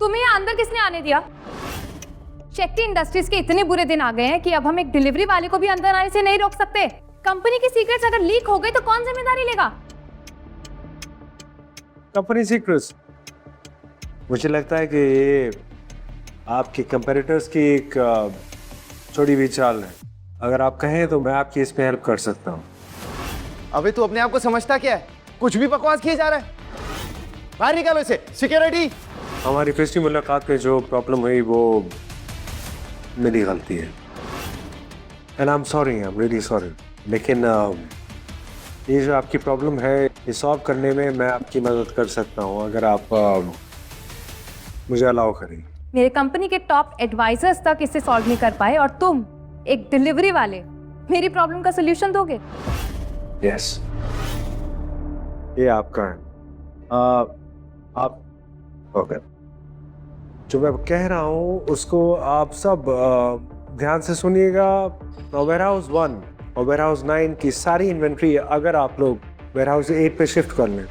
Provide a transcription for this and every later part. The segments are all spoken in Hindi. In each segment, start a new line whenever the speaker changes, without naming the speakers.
तुम्हें यहाँ अंदर किसने आने दिया? शेट्टी इंडस्ट्रीज के इतने बुरे दिन आ गए हैं कि अब हम एक डिलीवरी वाले को भी अंदर आने से नहीं रोक सकते। कंपनी की सीक्रेट्स अगर लीक हो गई तो कौन जिम्मेदारी लेगा?
कंपनी सीक्रेट्स, मुझे लगता है कि ये आपके कंपेटिटर्स की एक छोड़ी हुई चाल है। अगर आप कहें तो मैं आपकी इसमें हेल्प कर सकता हूँ।
अबे तू अपने आप को समझता क्या है? कुछ भी बकवास किए जा रहा है। बाहर निकालो इसे। सिक्योरिटी।
हमारी पिछली मुलाकात में जो प्रॉब्लम हुई वो मेरी गलती है and I am sorry, I am really sorry. लेकिन ये जो आपकी प्रॉब्लम है ये सॉल्व करने में मैं आपकी मदद कर सकता हूँ अगर आप मुझे अलाउ करें।
मेरे कंपनी के टॉप एडवाइजर्स तक इसे सॉल्व नहीं कर पाए और तुम एक डिलीवरी वाले मेरी प्रॉब्लम का सलूशन दोगे?
यस, ये आपका है। आप ओके, जो मैं कह रहा हूँ उसको आप सब ध्यान से सुनिएगा। वेयर हाउस 1 और वेयर हाउस 9 की सारी इन्वेंट्री अगर आप लोग वेयर हाउस 8 पे शिफ्ट कर लें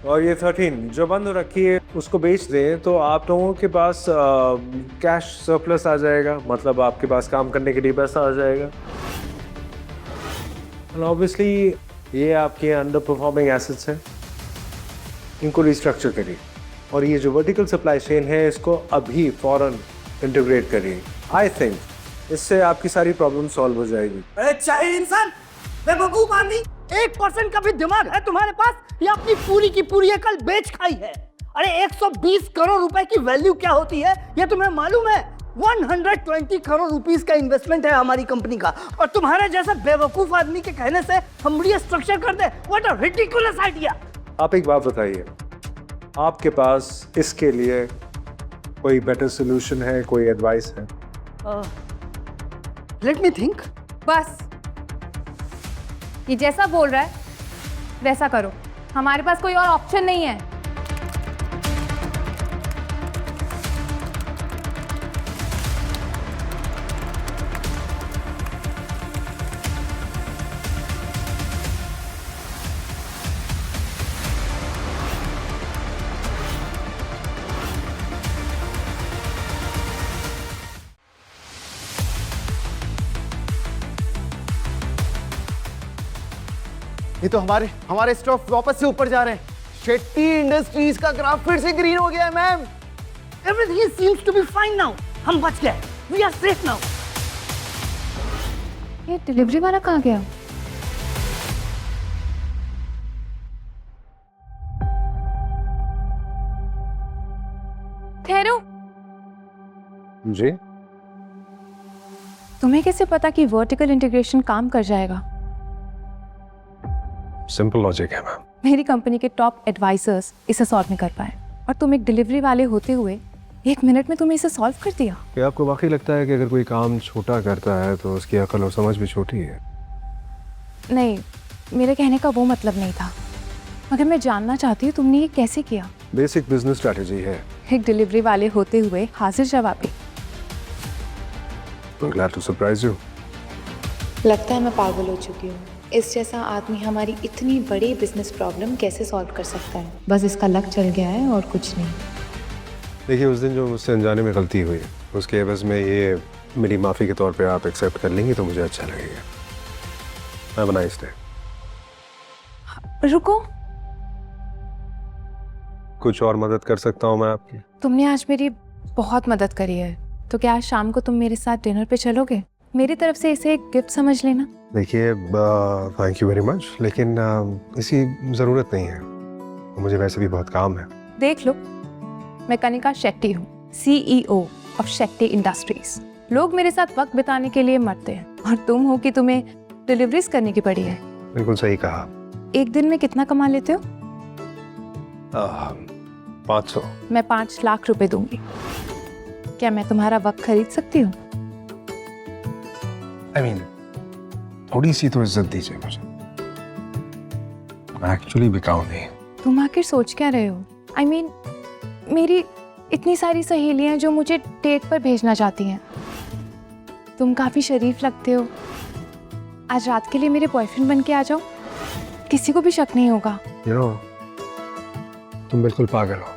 और ये 13 जो बंद हो रखी है उसको बेच दें तो आप लोगों के पास कैश सरप्लस आ जाएगा, मतलब आपके पास काम करने के लिए पैसा आ जाएगा। ऑब्वियसली ये आपके अंडर परफॉर्मिंग एसेट्स हैं, इनको रिस्ट्रक्चर करिए और ये जो वर्टिकल सप्लाई चेन है इसको अभी फौरन इंटीग्रेट करिए। आई थिंक इससे आपकी सारी प्रॉब्लम सॉल्व हो जाएगी।
अरे चाहे इंसान बेवकूफ आदमी, 1% का भी दिमाग है तुम्हारे पास या अपनी पूरी की पूरी अकल बेच खाई है? अरे 120 करोड़ रुपए की वैल्यू क्या होती है ये तुम्हें मालूम है? 120 करोड़ रुपीस का इन्वेस्टमेंट है हमारी कंपनी का और तुम्हारे जैसे बेवकूफ आदमी के कहने से हम ये स्ट्रक्चर कर दे? What a ridiculous idea.
आप एक बात बताइए, आपके पास इसके लिए कोई बेटर सोल्यूशन है, कोई एडवाइस है?
Let me think.
बस ये जैसा बोल रहा है वैसा करो, हमारे पास कोई और ऑप्शन नहीं है।
ये तो हमारे स्टॉक वापस से ऊपर जा रहे हैं। शेट्टी इंडस्ट्रीज का ग्राफ फिर से ग्रीन हो गया है ma'am.
Everything seems to be fine now. हम बच गए। We are safe now.
ये डिलीवरी वाला कहाँ गया? ठहरो।
जी,
तुम्हें कैसे पता कि वर्टिकल इंटीग्रेशन काम कर जाएगा?
सिंपल लॉजिक है मैम।
मेरी कंपनी के टॉप एडवाइजर्स इसे सॉल्व नहीं कर पाए और तुम एक डिलीवरी वाले होते हुए 1 मिनट में तुमने इसे सॉल्व कर दिया।
क्या आपको वाकई लगता है कि अगर कोई काम छोटा करता है तो उसकी अकल और समझ भी छोटी है?
नहीं, मेरे कहने का वो मतलब नहीं था, मगर मैं जानना चाहती हूँ तुमने ये कैसे किया।
बेसिक बिजनेस स्ट्रैटेजी है।
एक डिलीवरी वाले होते हुए हाजिर जवाबी।
I'm glad to surprise you.
लगता है मैं पागल हो चुकी हूँ। इस जैसा आदमी हमारी इतनी बड़ी बिजनेस प्रॉब्लम कैसे सॉल्व कर सकता है? बस इसका लक चल गया है और कुछ नहीं।
देखिए, उस दिन जो मुझसे अनजाने में गलती हुई उसके एवज में ये मेरी माफ़ी के तौर पे आप एक्सेप्ट कर लेंगी तो मुझे अच्छा लगेगा। Have a nice day.
रुको,
कुछ और मदद कर सकता हूँ मैं आपकी?
तुमने आज मेरी बहुत मदद करी है, तो क्या आज शाम को तुम मेरे साथ डिनर पे चलोगे? मेरी तरफ से इसे एक गिफ्ट समझ लेना।
देखिए, थैंक यू वेरी मच, लेकिन इसी ज़रूरत नहीं है, मुझे वैसे भी बहुत काम है।
देख लो, मैं कनिका शेट्टी हूँ, CEO ऑफ शेट्टी इंडस्ट्रीज। लोग मेरे साथ वक्त बिताने के लिए मरते हैं और तुम हो कि तुम्हें डिलीवरीज करने की पड़ी है।
बिल्कुल सही कहा।
एक दिन में कितना कमा लेते हो?
500।
मैं 5 लाख रुपए दूंगी। क्या मैं तुम्हारा वक्त खरीद सकती हूँ?
I mean, थोड़ी सी तो इज्जत दीजिए मुझे। मैं एक्चुअली बिकाऊ नहीं।
तुम आखिर सोच क्या रहे हो? I mean, मेरी इतनी सारी सहेलियां जो मुझे डेट पर भेजना चाहती हैं। तुम काफी शरीफ लगते हो। आज रात के लिए मेरे बॉयफ्रेंड बन के आ जाओ, किसी को भी शक नहीं होगा।
You know, तुम बिल्कुल पागल हो।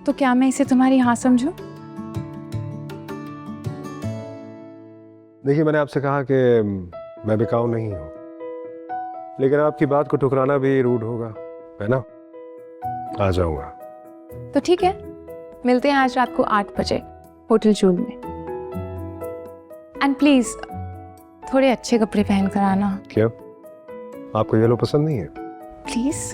तो क्या मैं इसे तुम्हारी हाँ समझूं?
देखिए, मैंने आपसे कहा कि मैं बिकाऊ नहीं हूं, लेकिन आपकी बात को ठुकराना भी रूड होगा, है ना? आ जाऊंगा।
तो ठीक है, मिलते हैं आज रात को 8 बजे होटल जूल में। एंड प्लीज थोड़े अच्छे कपड़े पहन कर आना
क्यों? आपको येलो पसंद नहीं है?
प्लीज।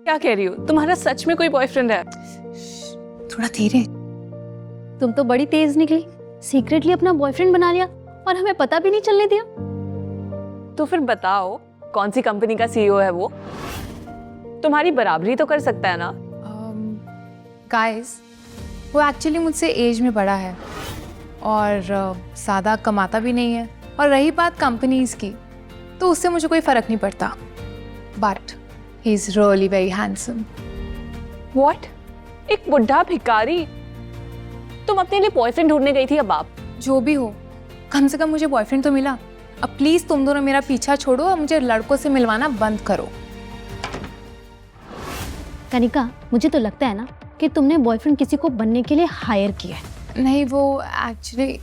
क्या कह रही हो? तुम्हारा सच में कोई बॉयफ्रेंड है?
थोड़ा धीरे।
तुम तो बड़ी तेज निकली, सीक्रेटली अपना बॉयफ्रेंड बना लिया और हमें पता भी नहीं चलने दिया।
तो फिर बताओ कौन सी कंपनी का सीईओ है वो? तुम्हारी बराबरी तो कर सकता है ना?
गाइस, वो एक्चुअली मुझसे एज में बड़ा है और ज़्यादा कमाता भी नहीं है। और रही बात कंपनीज की, तो उससे मुझे कोई फ़र्क नहीं पड़ता। But he is really very handsome.
What? एक बुढ़ा भिखारी? तुम अपने लिए बॉयफ्रेंड ढूंढने गई थी? अब आप
जो भी हो, कम से कम मुझे बॉयफ्रेंड तो मिला। अब प्लीज़ तुम दोनों मेरा पीछा छोड़ो और मुझे लड़कों से मिलवाना बंद करो।
कनिका, मुझे तो लगता है ना कि तुमने बॉयफ्रेंड किसी को बनने के लिए हायर किया है।
नहीं, वो एक्चुअली